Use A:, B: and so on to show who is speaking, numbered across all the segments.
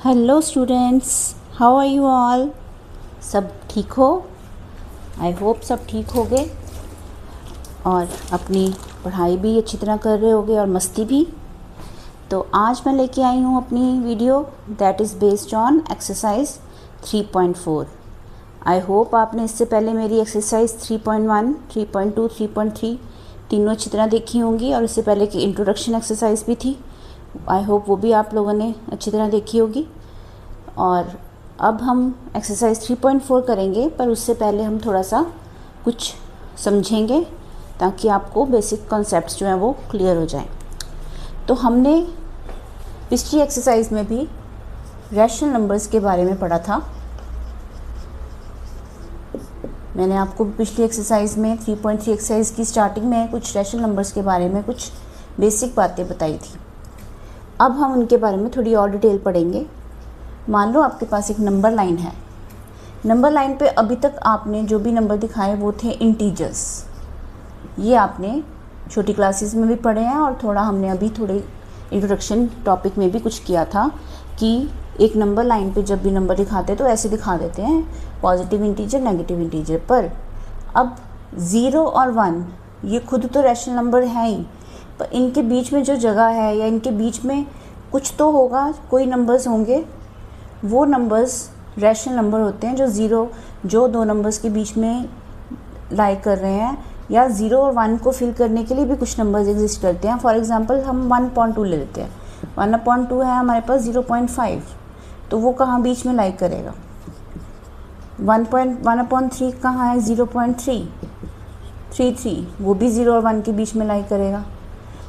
A: Hello students, how are you all? सब ठीक हो? आई होप सब ठीक होगे और अपनी पढ़ाई भी अच्छी तरह कर रहे होगे और मस्ती भी। तो आज मैं लेके आई हूँ अपनी video that is based on exercise 3.4। I hope आपने इससे पहले मेरी एक्सरसाइज 3.1, 3.2, 3.3 तीनों अच्छी तरह देखी होंगी और इससे पहले की इंट्रोडक्शन एक्सरसाइज भी थी। आई होप वो भी आप लोगों ने अच्छी तरह देखी होगी। और अब हम एक्सरसाइज 3.4 करेंगे, पर उससे पहले हम थोड़ा सा कुछ समझेंगे ताकि आपको बेसिक कॉन्सेप्ट्स जो हैं वो क्लियर हो जाएं। तो हमने पिछली एक्सरसाइज में भी रैशनल नंबर्स के बारे में पढ़ा था। मैंने आपको पिछली एक्सरसाइज में 3.3 एक्सरसाइज की स्टार्टिंग में कुछ रैशनल नंबर्स के बारे में कुछ बेसिक बातें बताई थी। अब हम उनके बारे में थोड़ी और डिटेल पढ़ेंगे। मान लो आपके पास एक नंबर लाइन है। नंबर लाइन पे अभी तक आपने जो भी नंबर दिखाए वो थे इंटीजर्स। ये आपने छोटी क्लासेस में भी पढ़े हैं और थोड़ा हमने अभी थोड़े इंट्रोडक्शन टॉपिक में भी कुछ किया था कि एक नंबर लाइन पे जब भी नंबर दिखाते तो ऐसे दिखा देते हैं, पॉजिटिव इंटीजर, नेगेटिव इंटीजर। पर अब 0 और 1 ये खुद तो रैशनल नंबर है ही, पर इनके बीच में जो जगह है या इनके बीच में कुछ तो होगा, कोई नंबर्स होंगे। वो नंबर्स रैशनल नंबर होते हैं जो दो नंबर्स के बीच में लाई कर रहे हैं, या 0 और 1 को फिल करने के लिए भी कुछ नंबर्स एग्जिस्ट करते हैं। फॉर एग्जांपल हम 1/2 ले लेते हैं। 1/2 है हमारे पास 0.5, तो वो कहाँ बीच में लाई करेगा। 1/3 कहाँ है, 0.33, वो भी 0 और 1 के बीच में लाई करेगा।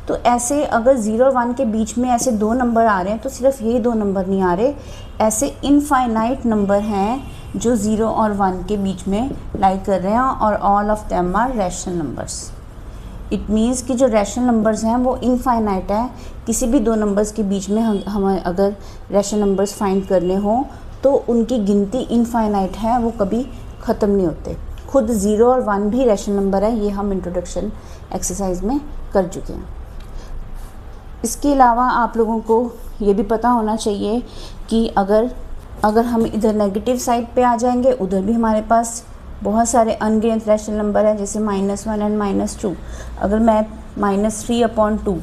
A: तो ऐसे अगर 0 और 1 के बीच में ऐसे दो नंबर आ रहे हैं तो सिर्फ ये दो नंबर नहीं आ रहे, ऐसे इनफाइनाइट नंबर हैं जो 0 और 1 के बीच में लाई कर रहे हैं और all of them are rational numbers. It means कि जो रैशनल नंबर्स हैं वो इनफाइनाइट है। किसी भी दो नंबर्स के बीच में हम अगर रैशनल नंबर्स फाइंड करने हों तो उनकी गिनती इनफाइनाइट है, वो कभी ख़त्म नहीं होते। खुद 0 और 1 भी रैशनल नंबर है, ये हम इंट्रोडक्शन एक्सरसाइज में कर चुके हैं। इसके अलावा आप लोगों को ये भी पता होना चाहिए कि अगर हम इधर नेगेटिव साइड पे आ जाएंगे, उधर भी हमारे पास बहुत सारे अनगिनत रैशनल नंबर हैं, जैसे -1 एंड -2। अगर मैं -3/2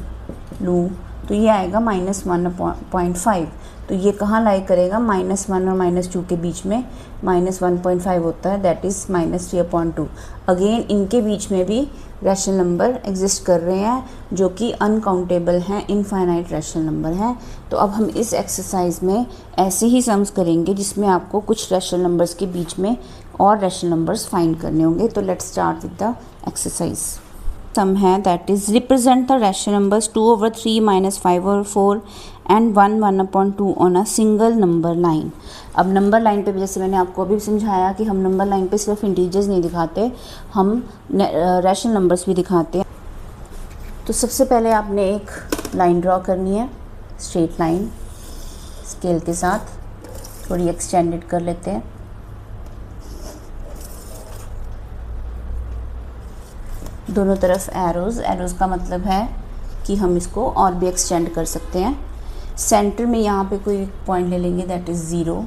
A: लूँ तो ये आएगा -1/5। तो ये कहाँ लाई करेगा, -1 और -2 के बीच में 1.5 होता है, दैट इज़ -3/2। अगेन इनके बीच में भी रैशनल नंबर एग्जिस्ट कर रहे हैं जो कि अनकाउंटेबल हैं, इनफाइनाइट रैशनल नंबर हैं। तो अब हम इस एक्सरसाइज में ऐसे ही सम्स करेंगे जिसमें आपको कुछ रैशनल नंबर्स के बीच में और रैशनल नंबर्स फाइंड करने होंगे। तो let's start with the exercise. Sum है that is represent the rational numbers 2/3 -5/4 and 1/2 on a single number line. अब नंबर लाइन पे जैसे मैंने आपको अभी समझाया कि हम नंबर लाइन पे सिर्फ इंटीजर्स नहीं दिखाते, हम रैशनल नंबर्स भी दिखाते हैं। तो सबसे पहले आपने एक लाइन ड्रॉ करनी है, स्ट्रेट लाइन स्केल के साथ, थोड़ी एक्सटेंडेड कर लेते हैं। दोनों तरफ एरोज़ का मतलब है कि हम इसको और भी एक्सटेंड कर सकते हैं। सेंटर में यहाँ पे कोई पॉइंट ले लेंगे, दैट इज़ 0।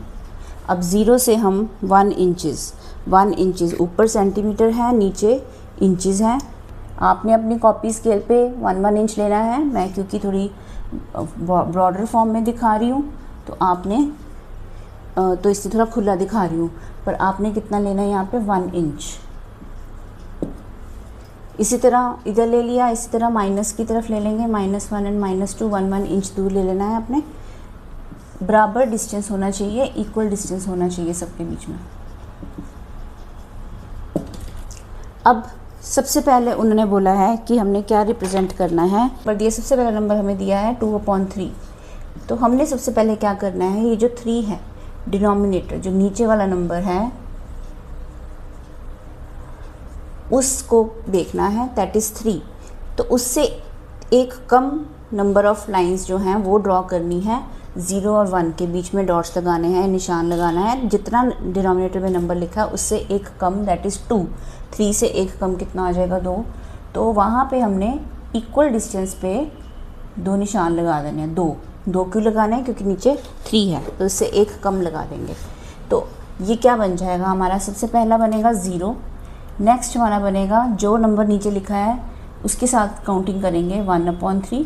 A: अब 0 से हम 1 इंचज़ ऊपर सेंटीमीटर है, नीचे इंचज़ हैं। आपने अपनी कॉपी स्केल पे 1 इंच लेना है। मैं क्योंकि थोड़ी ब्रॉडर फॉर्म में दिखा रही हूँ तो आपने तो इससे थोड़ा खुला दिखा रही हूँ, पर आपने कितना लेना है यहाँ पे, 1 इंच। इसी तरह इधर ले लिया, इसी तरह माइनस की तरफ ले लेंगे, -1 एंड -2, 1 इंच दूर ले लेना है आपने। बराबर डिस्टेंस होना चाहिए, इक्वल डिस्टेंस होना चाहिए सबके बीच में। अब सबसे पहले उन्होंने बोला है कि हमने क्या रिप्रेजेंट करना है, पर दिया सबसे पहला नंबर हमें दिया है 2/3। तो हमने सबसे पहले क्या करना है, ये जो 3 है डिनोमिनेटर, जो नीचे वाला नंबर है उसको देखना है, दैट इज़ 3। तो उससे एक कम नंबर ऑफ़ लाइंस जो हैं वो ड्रॉ करनी है। 0 और 1 के बीच में डॉट्स लगाने हैं, निशान लगाना है। जितना डिनोमिनेटर में नंबर लिखा है उससे एक कम, दैट इज़ 2। 3 से एक कम कितना आ जाएगा, 2। तो वहाँ पे हमने इक्वल डिस्टेंस पे 2 निशान लगा देने हैं, 2। 2 क्यों लगाना है, क्योंकि नीचे 3 है तो इससे 1 कम लगा देंगे। तो ये क्या बन जाएगा हमारा, सबसे पहला बनेगा 0, नेक्स्ट हमारा बनेगा जो नंबर नीचे लिखा है उसके साथ काउंटिंग करेंगे 1/3,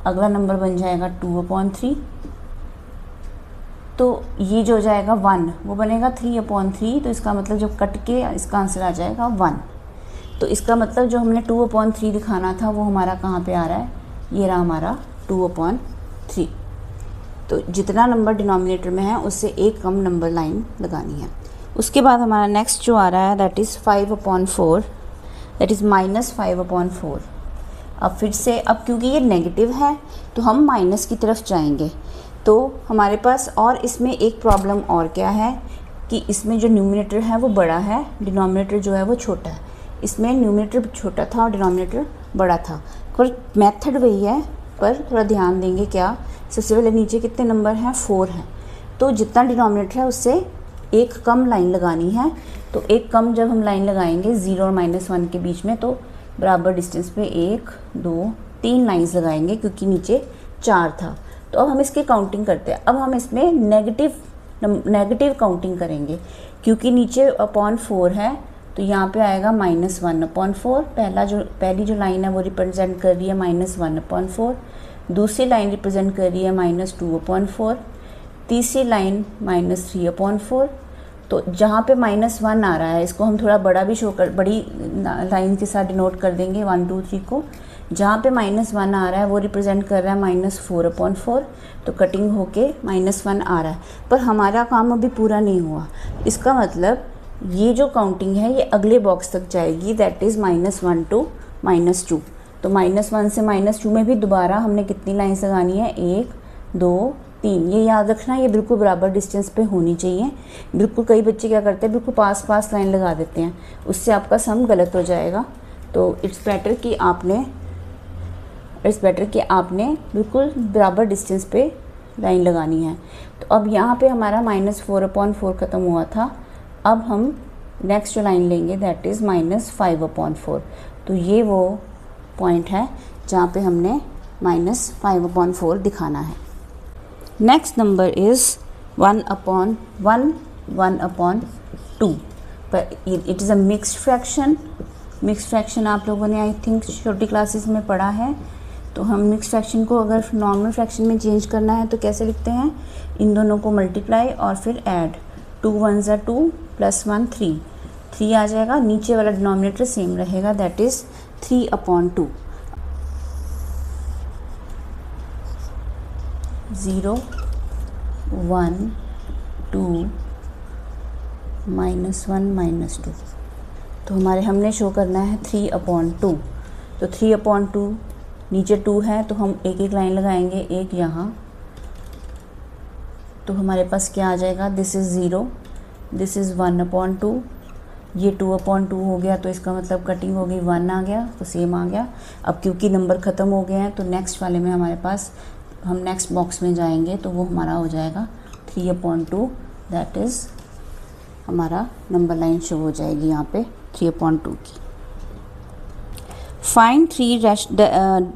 A: अगला नंबर बन जाएगा 2/3, तो ये जो हो जाएगा 1 वो बनेगा 3/3, तो इसका मतलब जब कट के इसका आंसर आ जाएगा 1। तो इसका मतलब जो हमने 2/3 दिखाना था वो हमारा कहाँ पे आ रहा है, ये रहा हमारा 2/3। तो जितना नंबर डिनोमिनेटर में है उससे 1 कम नंबर लाइन लगानी है। उसके बाद हमारा नेक्स्ट जो आ रहा है दैट इज़ 5/4, दैट इज़ -5/4। अब फिर से, अब क्योंकि ये नेगेटिव है तो हम माइनस की तरफ जाएंगे। तो हमारे पास और इसमें एक प्रॉब्लम और क्या है कि इसमें जो न्यूमरेटर है वो बड़ा है, डिनोमिनेटर जो है वो छोटा है। इसमें न्यूमरेटर छोटा था और डिनोमिनेटर बड़ा था, पर मेथड वही है, पर थोड़ा ध्यान देंगे क्या, सबसे पहले नीचे कितने नंबर हैं, 4 हैं, तो जितना डिनोमिनेटर है उससे 1 कम लाइन लगानी है। तो 1 कम जब हम लाइन लगाएंगे 0 और -1 के बीच में, तो बराबर डिस्टेंस पे 1 2 3 लाइन्स लगाएंगे, क्योंकि नीचे 4 था। तो अब हम इसकी काउंटिंग करते हैं। अब हम इसमें नेगेटिव काउंटिंग करेंगे, क्योंकि नीचे /4 है तो यहाँ पे आएगा -1/4। पहली जो लाइन है वो रिप्रेजेंट कर रही है -1/4, दूसरी लाइन रिप्रेजेंट कर रही है -2/4, तीसरी लाइन -3/4। तो जहाँ पे -1 आ रहा है इसको हम थोड़ा बड़ा भी बड़ी लाइन के साथ डिनोट कर देंगे 1 2 3 को। जहाँ पे -1 आ रहा है वो रिप्रेजेंट कर रहा है -4/4, तो कटिंग होके -1 आ रहा है। पर हमारा काम अभी पूरा नहीं हुआ, इसका मतलब ये जो काउंटिंग है ये अगले बॉक्स तक जाएगी, दैट इज़ -1 to -2। तो -1 से -2 में भी दोबारा हमने कितनी लाइन्स लगानी है, 1 2 3। ये याद रखना, ये बिल्कुल बराबर डिस्टेंस पे होनी चाहिए। बिल्कुल कई बच्चे क्या करते हैं, बिल्कुल पास लाइन लगा देते हैं, उससे आपका सम गलत हो जाएगा। तो इट्स बेटर कि आपने बिल्कुल बराबर डिस्टेंस पे लाइन लगानी है। तो अब यहाँ पे हमारा -4/4 ख़त्म हुआ था। अब हम नेक्स्ट जो लाइन लेंगे दैट इज़ -5/4। तो ये वो पॉइंट है जहाँ पे हमने -5/4 दिखाना है। नेक्स्ट नंबर इज़ 1/2, पर it is a mixed fraction आप लोगों ने आई थिंक छोटी क्लासेस में पढ़ा है। तो हम मिक्स्ड फ्रैक्शन को अगर नॉर्मल फ्रैक्शन में चेंज करना है तो कैसे लिखते हैं, इन दोनों को मल्टीप्लाई और फिर ऐड, 2 1s are 2 + 1 3 आ जाएगा। नीचे वाला डिनोमिनेटर सेम रहेगा, दैट इज़ 3/2। 0 1 2 -1 -2। तो हमने शो करना है 3/2। तो 3/2 नीचे 2 है तो हम एक लाइन लगाएंगे, एक यहाँ, तो हमारे पास क्या आ जाएगा, दिस इज़ 0, दिस इज़ 1/2, ये 2/2 हो गया, तो इसका मतलब कटिंग हो गई, 1 आ गया तो सेम आ गया। अब क्योंकि नंबर ख़त्म हो गए हैं तो नेक्स्ट वाले में हमारे पास, हम नेक्स्ट बॉक्स में जाएंगे तो वो हमारा हो जाएगा 3/2, दैट इज़ हमारा नंबर लाइन शो हो जाएगी यहाँ पे 3/2 की। Find 3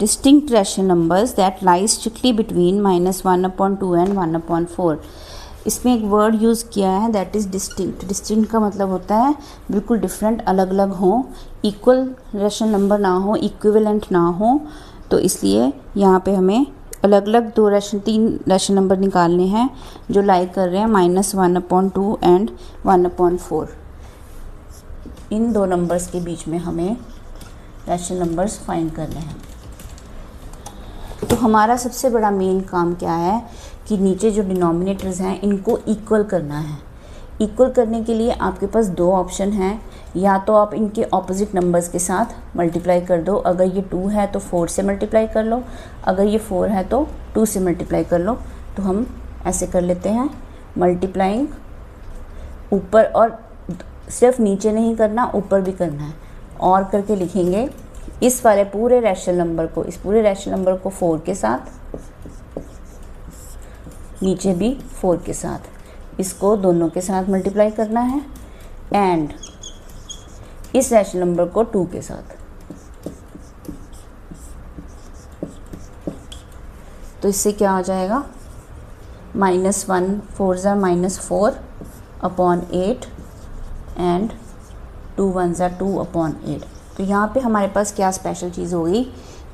A: distinct rational numbers that lie strictly between -1/2 and 1/4। इसमें एक वर्ड यूज़ किया है दैट इज़ डिस्टिंक्ट। डिस्टिंक्ट का मतलब होता है बिल्कुल डिफरेंट, अलग अलग हों, इक्वल रैशनल नंबर ना हो, इक्विवेलेंट ना हो। तो इसलिए यहाँ पे हमें अलग अलग 3 रैशनल नंबर निकालने हैं जो लाई कर रहे हैं -1/2 एंड 1/4। इन दो नंबर्स के बीच में हमें रैशनल नंबर्स फाइंड करने हैं। तो हमारा सबसे बड़ा मेन काम क्या है कि नीचे जो डिनोमिनेटर्स हैं इनको इक्वल करना है। इक्वल करने के लिए आपके पास 2 ऑप्शन हैं, या तो आप इनके ऑपोजिट नंबर्स के साथ मल्टीप्लाई कर दो। अगर ये 2 है तो 4 से मल्टीप्लाई कर लो, अगर ये 4 है तो 2 से मल्टीप्लाई कर लो। तो हम ऐसे कर लेते हैं, मल्टीप्लाइंग ऊपर, और सिर्फ नीचे नहीं करना, ऊपर भी करना है, और करके लिखेंगे इस वाले पूरे रैशनल नंबर को, इस पूरे रैशनल नंबर को 4 के साथ, नीचे भी 4 के साथ, इसको दोनों के साथ मल्टीप्लाई करना है, एंड इस रैशनल नंबर को 2 के साथ। तो इससे क्या हो जाएगा, -1 4 ज़ा -4 अपॉन 8 एंड 2 1 ज़ा 2 अपॉन 8। तो यहाँ पे हमारे पास क्या स्पेशल चीज़ हो गई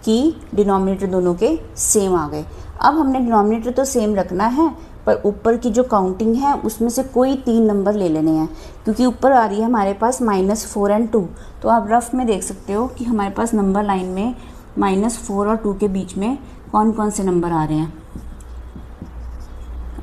A: कि डिनोमिनेटर दोनों के सेम आ गए। अब हमने डिनोमिनेटर तो सेम रखना है, पर ऊपर की जो काउंटिंग है उसमें से कोई 3 नंबर ले लेने हैं, क्योंकि ऊपर आ रही है हमारे पास -4 एंड 2। तो आप रफ में देख सकते हो कि हमारे पास नंबर लाइन में -4 और 2 के बीच में कौन कौन से नंबर आ रहे हैं।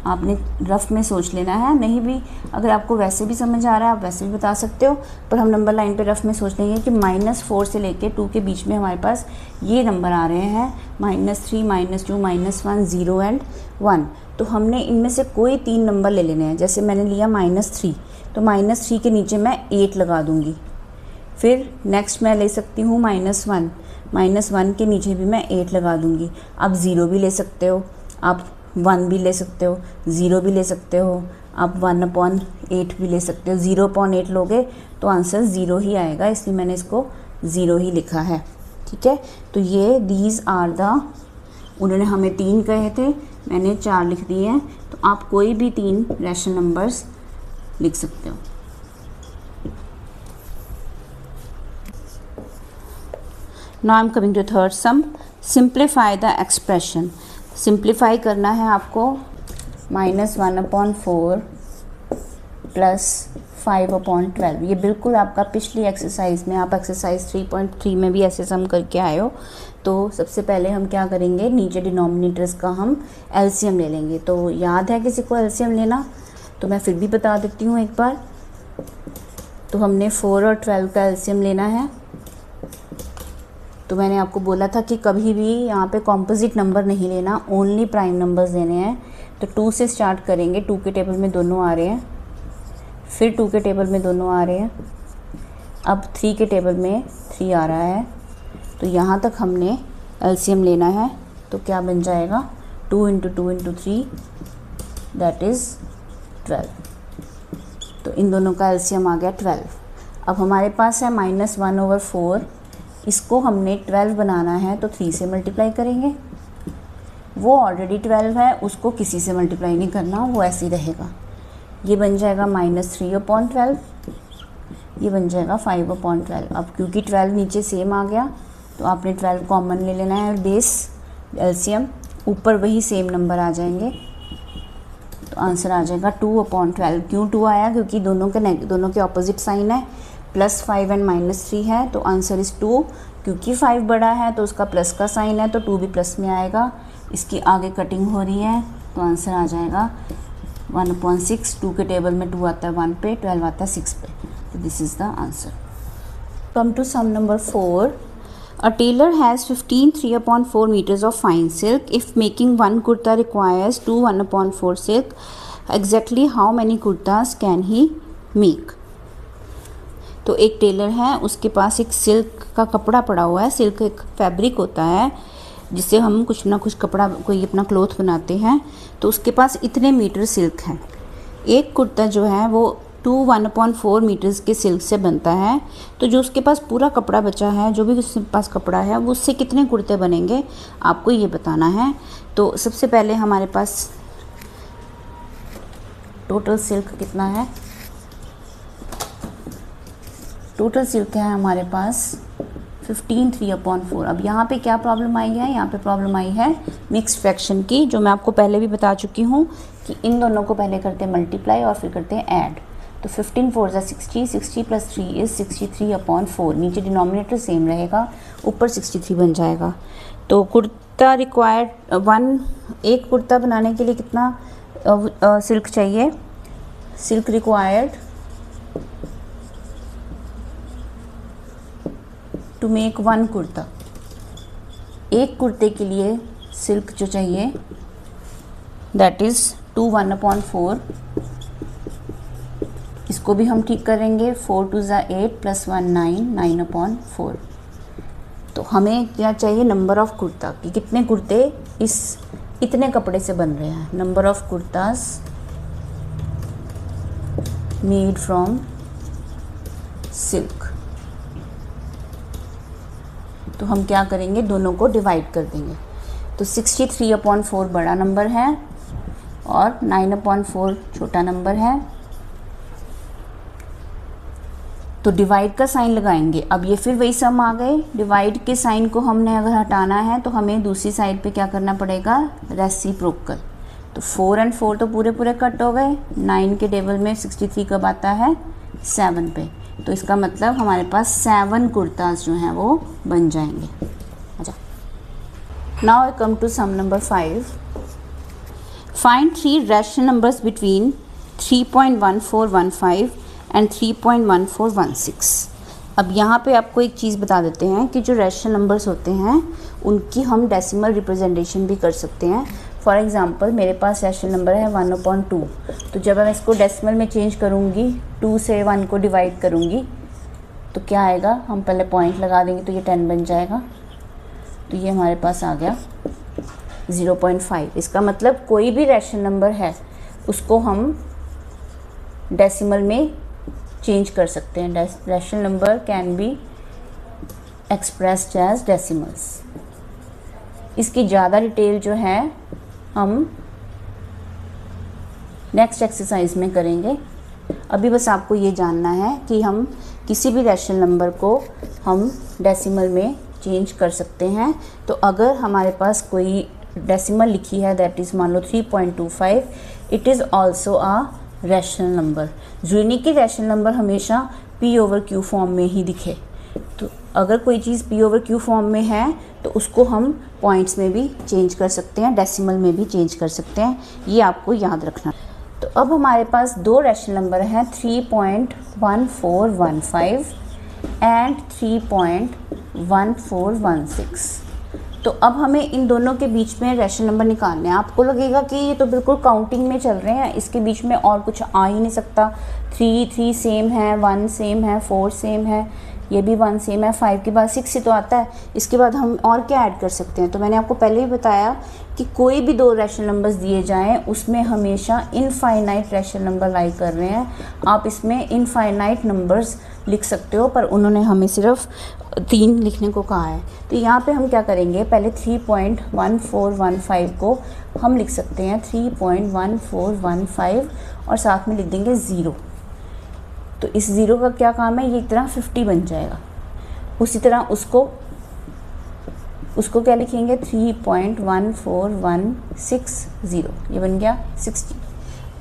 A: आपने रफ में सोच लेना है, नहीं भी अगर आपको वैसे भी समझ आ रहा है आप वैसे भी बता सकते हो, पर हम नंबर लाइन पे रफ में सोच लेंगे कि -4 से लेके 2 के बीच में हमारे पास ये नंबर आ रहे हैं, -3 -2 -1 0 एंड 1। तो हमने इनमें से कोई 3 नंबर ले लेने हैं। जैसे मैंने लिया -3, तो -3 के नीचे मैं 8 लगा दूँगी। फिर नेक्स्ट मैं ले सकती हूँ -1, -1 के नीचे भी मैं 8 लगा दूँगी। आप 0 भी ले सकते हो, आप 1 भी ले सकते हो, 0 भी ले सकते हो, आप 1/8 भी ले सकते हो। 0/8 लोगे तो आंसर 0 ही आएगा, इसलिए मैंने इसको 0 ही लिखा है। ठीक है, तो ये दीज आर द, उन्होंने हमें 3 कहे थे, मैंने 4 लिख दिए हैं। तो आप कोई भी 3 रैशनल नंबर्स लिख सकते हो। Now I am coming to third sum. Simplify the expression. Simplify करना है आपको। -1/4 प्लस 5/12। ये बिल्कुल आपका पिछली एक्सरसाइज में, आप एक्सरसाइज 3.3 में भी ऐसे सम करके आए हो। तो सबसे पहले हम क्या करेंगे, नीचे डिनोमिनेटर्स का हम एलसीएम ले लेंगे। तो याद है किसी को एलसीएम लेना? तो मैं फिर भी बता देती हूँ एक बार। तो हमने 4 और 12 का एलसीएम लेना है। तो मैंने आपको बोला था कि कभी भी यहाँ पे कॉम्पोजिट नंबर नहीं लेना, ओनली प्राइम नंबर्स लेने हैं। तो 2 से स्टार्ट करेंगे। 2 के टेबल में दोनों आ रहे हैं, फिर 2 के टेबल में दोनों आ रहे हैं, अब 3 के टेबल में 3 आ रहा है। तो यहाँ तक हमने एलसीएम लेना है। तो क्या बन जाएगा, 2 × 2 × 3 दैट इज़ 12। तो इन दोनों का एलसीएम आ गया 12। अब हमारे पास है -1/4, इसको हमने 12 बनाना है तो 3 से मल्टीप्लाई करेंगे। वो ऑलरेडी 12 है, उसको किसी से मल्टीप्लाई नहीं करना, वो ऐसे ही रहेगा। ये बन जाएगा -3/12, ये बन जाएगा 5/12। अब क्योंकि 12 नीचे सेम आ गया तो आपने 12 कॉमन ले लेना है, बेस एलसीएम, ऊपर वही सेम नंबर आ जाएंगे। तो आंसर आ जाएगा 2/12। क्यों 2 आया? क्योंकि दोनों के ऑपोजिट साइन है, +5 एंड -3 है, तो आंसर इज़ 2। क्योंकि 5 बड़ा है तो उसका प्लस का साइन है, तो 2 भी प्लस में आएगा। इसकी आगे कटिंग हो रही है तो आंसर आ जाएगा 1/6। 2 के टेबल में 2 आता है 1 पे, 12 आता है 6 पे। तो this is the answer. Come to sum number 4। A tailor has 15 3/4 meters of fine silk. If making one kurta requires 2 1/4 silk, exactly how many kurtas can he make? तो एक टेलर है, उसके पास एक सिल्क का कपड़ा पड़ा हुआ है। सिल्क एक फैब्रिक होता है जिससे हम कुछ ना कुछ कपड़ा, कोई अपना क्लोथ बनाते हैं। तो उसके पास इतने मीटर सिल्क है। एक कुर्ता जो है वो 2 1/4 मीटर्स के सिल्क से बनता है। तो जो उसके पास पूरा कपड़ा बचा है, जो भी उसके पास कपड़ा है, वो उससे कितने कुर्ते बनेंगे आपको ये बताना है। तो सबसे पहले हमारे पास टोटल सिल्क कितना है। टोटल सिल्क है हमारे पास 15 3/4। अब यहाँ पे क्या प्रॉब्लम आई है, यहाँ पे प्रॉब्लम आई है मिक्स फ्रैक्शन की, जो मैं आपको पहले भी बता चुकी हूँ कि इन दोनों को पहले करते हैं मल्टीप्लाई और फिर करते हैं ऐड। तो 15 4 = 60, 60 + 3 इज़ 63/4। नीचे डिनोमिनेटर सेम रहेगा, ऊपर 63 बन जाएगा। तो कुर्ता रिक्वायर्ड एक कुर्ता बनाने के लिए कितना सिल्क चाहिए? Silk required to make 1 kurta. एक कुर्ते के लिए सिल्क जो चाहिए दैट इज़ 2 1/4। इसको भी हम ठीक करेंगे। 4 2 = 8 + 1 9, 9/4। तो हमें क्या चाहिए, नंबर ऑफ कुर्ता कि कितने कुर्ते इतने कपड़े से बन रहे हैं। Number of kurtas made from silk. तो हम क्या करेंगे, दोनों को डिवाइड कर देंगे। तो 63/4 बड़ा नंबर है और 9/4 छोटा नंबर है। तो डिवाइड का साइन लगाएंगे। अब ये फिर वही सम आ गए। डिवाइड के साइन को हमने अगर हटाना है तो हमें दूसरी साइड पे क्या करना पड़ेगा, रेसिप्रोकल। तो 4 और 4 तो पूरे पूरे कट हो गए। 9 के टेबल में 63 कब आता है, 7 पे। तो इसका मतलब हमारे पास 7 कुर्तास जो हैं वो बन जाएंगे। अच्छा, now I come to sum number 5। Find 3 rational numbers between 3.1415 and 3.1416। अब यहाँ पे आपको एक चीज़ बता देते हैं कि जो रैशनल नंबर्स होते हैं उनकी हम डेसिमल रिप्रेजेंटेशन भी कर सकते हैं। फॉर एग्ज़ाम्पल मेरे पास रैशनल नंबर है 1/2। तो जब मैं इसको डेसिमल में चेंज करूँगी, 2 से 1 को डिवाइड करूँगी तो क्या आएगा, हम पहले पॉइंट लगा देंगे तो ये 10 बन जाएगा। तो ये हमारे पास आ गया 0.5। इसका मतलब कोई भी रैशनल नंबर है उसको हम डेसिमल में चेंज कर सकते हैं। Rational number can be expressed as decimals. इसकी ज़्यादा डिटेल जो है हम नेक्स्ट एक्सरसाइज में करेंगे। अभी बस आपको ये जानना है कि हम किसी भी रैशनल नंबर को हम डेसिमल में चेंज कर सकते हैं। तो अगर हमारे पास कोई डेसिमल लिखी है दैट इज़ मान लो 3.25, it is also a rational number. ज़रूरी नहीं कि रैशनल नंबर हमेशा P/Q फॉर्म में ही दिखे। तो अगर कोई चीज़ P/Q फॉर्म में है तो उसको हम पॉइंट्स में भी चेंज कर सकते हैं, डेसिमल में भी चेंज कर सकते हैं। ये आपको याद रखना। तो अब हमारे पास दो रैशनल नंबर हैं 3.1415 एंड 3.1416। तो अब हमें इन दोनों के बीच में रैशनल नंबर निकालने हैं। आपको लगेगा कि ये तो बिल्कुल काउंटिंग में चल रहे हैं, इसके बीच में और कुछ आ ही नहीं सकता। 3 सेम है, 1 सेम है, 4 सेम है, ये भी 1 सेम है, 5 के बाद 6 ही तो आता है। इसके बाद हम और क्या ऐड कर सकते हैं। तो मैंने आपको पहले ही बताया कि कोई भी दो रैशनल नंबर्स दिए जाएं उसमें हमेशा इनफाइनाइट रैशनल नंबर लाई कर रहे हैं। आप इसमें इनफाइनाइट नंबर्स लिख सकते हो, पर उन्होंने हमें सिर्फ 3 लिखने को कहा है। तो यहाँ पे हम क्या करेंगे, पहले 3.1415 को हम लिख सकते हैं 3.1415 और साथ में लिख देंगे 0। तो इस 0 का क्या काम है, ये एक तरह 50 बन जाएगा। उसी तरह उसको क्या लिखेंगे 3.1416, ये बन गया 60।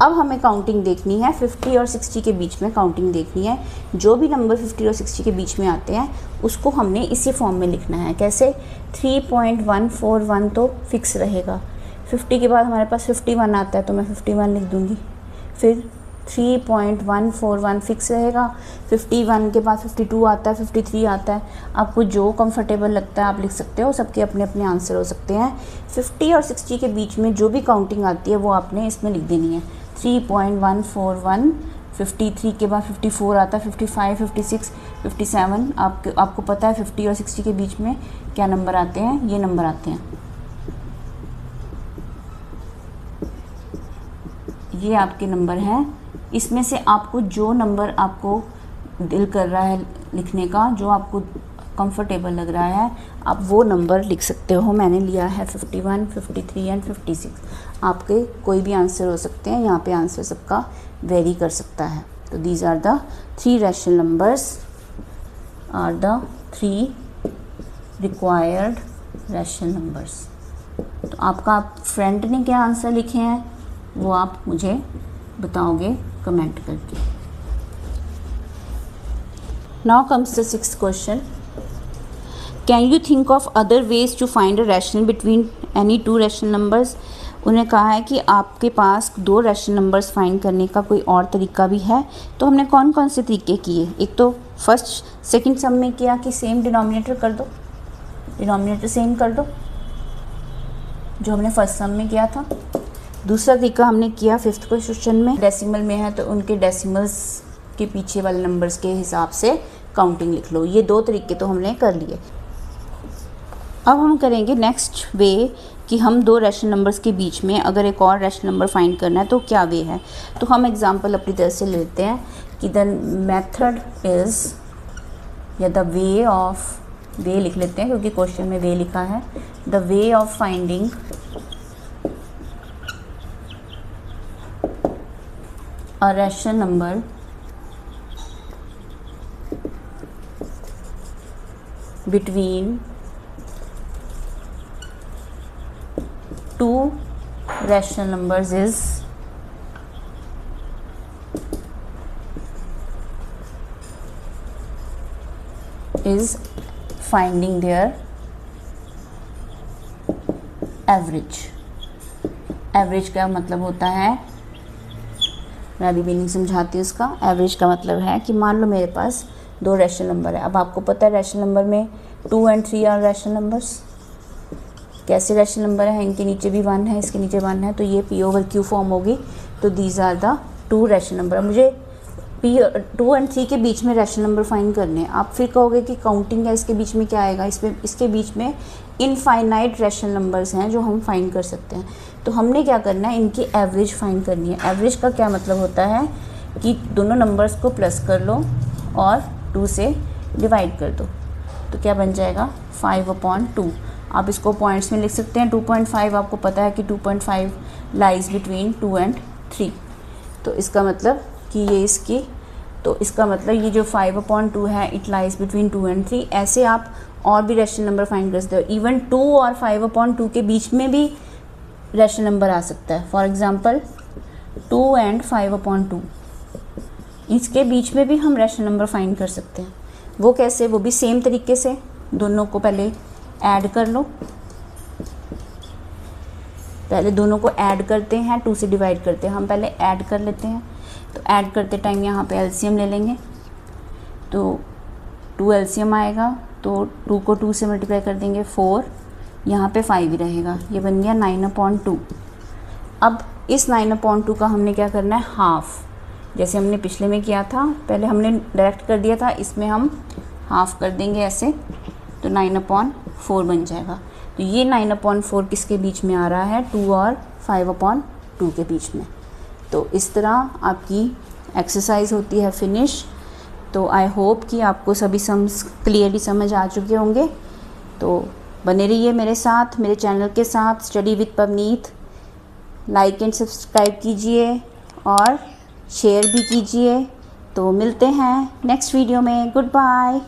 A: अब हमें काउंटिंग देखनी है 50 और 60 के बीच में काउंटिंग देखनी है। जो भी नंबर 50 और 60 के बीच में आते हैं उसको हमने इसी फॉर्म में लिखना है। कैसे, 3.141 तो फिक्स रहेगा। 50 के बाद हमारे पास 51 आता है तो मैं 51 लिख दूँगी। फिर 3.141 फिक्स रहेगा। 51 के बाद 52 आता है, 53 आता है। आपको जो कंफर्टेबल लगता है आप लिख सकते हो, सबके अपने अपने आंसर हो सकते हैं। 50 और 60 के बीच में जो भी काउंटिंग आती है वो आपने इसमें लिख देनी है। 3.141, 53 के बाद 54 आता है, 55, 56, 57। आपको पता है 50 और 60 के बीच में क्या नंबर आते हैं, ये नंबर आते हैं। ये आपके नंबर हैं। इसमें से आपको जो नंबर आपको दिल कर रहा है लिखने का, जो आपको कंफर्टेबल लग रहा है, आप वो नंबर लिख सकते हो। मैंने लिया है 51, 53 एंड 56। आपके कोई भी आंसर हो सकते हैं, यहाँ पे आंसर सबका वेरी कर सकता है। तो these are the 3 rational numbers are the 3 required rational numbers. तो आपका फ्रेंड ने क्या आंसर लिखे हैं वो आप मुझे बताओगे कमेंट करके। Now comes the 6th question. Can you think of other ways to find a rational between any 2 rational numbers. उन्हें कहा है कि आपके पास 2 रैशनल नंबर्स फाइंड करने का कोई और तरीका भी है। तो हमने कौन कौन से तरीके किए, एक तो फर्स्ट सेकंड सम में किया कि सेम डिनोमिनेटर कर दो, डिनोमिनेटर सेम कर दो जो हमने फर्स्ट सम में किया था। दूसरा तरीका हमने किया 5th क्वेश्चन में, डेसिमल में है तो उनके डेसिमल्स के पीछे वाले नंबर्स के हिसाब से काउंटिंग लिख लो। ये 2 तरीके तो हमने कर लिए। अब हम करेंगे नेक्स्ट वे कि हम 2 रैशनल नंबर्स के बीच में अगर एक और रैशनल नंबर फाइंड करना है तो क्या वे है। तो हम एग्जांपल अपनी तरफ से लेते हैं कि द मेथड इज़ या द वे ऑफ वे लिख लेते हैं क्योंकि क्वेश्चन में वे लिखा है। The way of finding a rational number between two rational numbers is finding their average। Average का मतलब होता है, मैं अभी मीनिंग समझाती हूँ इसका। एवरेज का मतलब है कि मान लो मेरे पास दो रैशनल नंबर है। अब आपको पता है रैशनल नंबर में 2 and 3 आर रैशनल नंबर्स। कैसे रैशनल नंबर है, इनके नीचे भी 1 है, इसके नीचे 1 है, तो ये P/Q फॉर्म होगी। तो these are the 2 rational number. मुझे P2 और 3 के बीच में रैशनल नंबर फाइंड करने हैं। आप फिर कहोगे कि काउंटिंग है, इसके बीच में क्या आएगा? इसके बीच में इनफाइनाइट रैशनल नंबर्स हैं जो हम फाइंड कर सकते हैं। तो हमने क्या करना है, इनकी एवरेज फाइंड करनी है। एवरेज का क्या मतलब होता है कि दोनों नंबर्स को प्लस कर लो और 2 से डिवाइड कर दो, तो क्या बन जाएगा 5/2। आप इसको पॉइंट्स में लिख सकते हैं। 2.5 आपको पता है कि 2.5 लाइज बिटवीन 2 and 3। तो इसका मतलब कि ये इसकी, तो इसका मतलब ये जो 5/2 है इट लाइज बिटवीन 2 and 3। ऐसे आप और भी रैशनल नंबर फाइंड कर सकते हो। इवन 2 और 5/2 के बीच में भी रैशनल नंबर आ सकता है। फॉर एग्जांपल 2 and 5/2, इसके बीच में भी हम रैशनल नंबर फाइंड कर सकते हैं। वो कैसे? वो भी सेम तरीके से दोनों को पहले ऐड कर लो। पहले दोनों को ऐड करते हैं, 2 से डिवाइड करते हैं। हम पहले ऐड कर लेते हैं। तो ऐड करते टाइम यहाँ पे एलसीएम ले लेंगे, तो 2 एलसीएम आएगा, तो 2 को 2 से मल्टीप्लाई कर देंगे 4, यहाँ पे 5 ही रहेगा। ये बन गया 9/2। अब इस 9/2 का हमने क्या करना है, हाफ़। जैसे हमने पिछले में किया था, पहले हमने डायरेक्ट कर दिया था, इसमें हम हाफ़ कर देंगे ऐसे, तो 9/4 बन जाएगा। तो ये 9/4 किसके बीच में आ रहा है? 2 और 5/2 के बीच में। तो इस तरह आपकी एक्सरसाइज होती है फिनिश। तो आई होप कि आपको सभी क्लियरली समझ आ चुके होंगे। तो बने रहिए मेरे साथ, मेरे चैनल के साथ, study with Pavneet. Like and subscribe कीजिए और शेयर भी कीजिए। तो मिलते हैं नेक्स्ट वीडियो में। Good bye.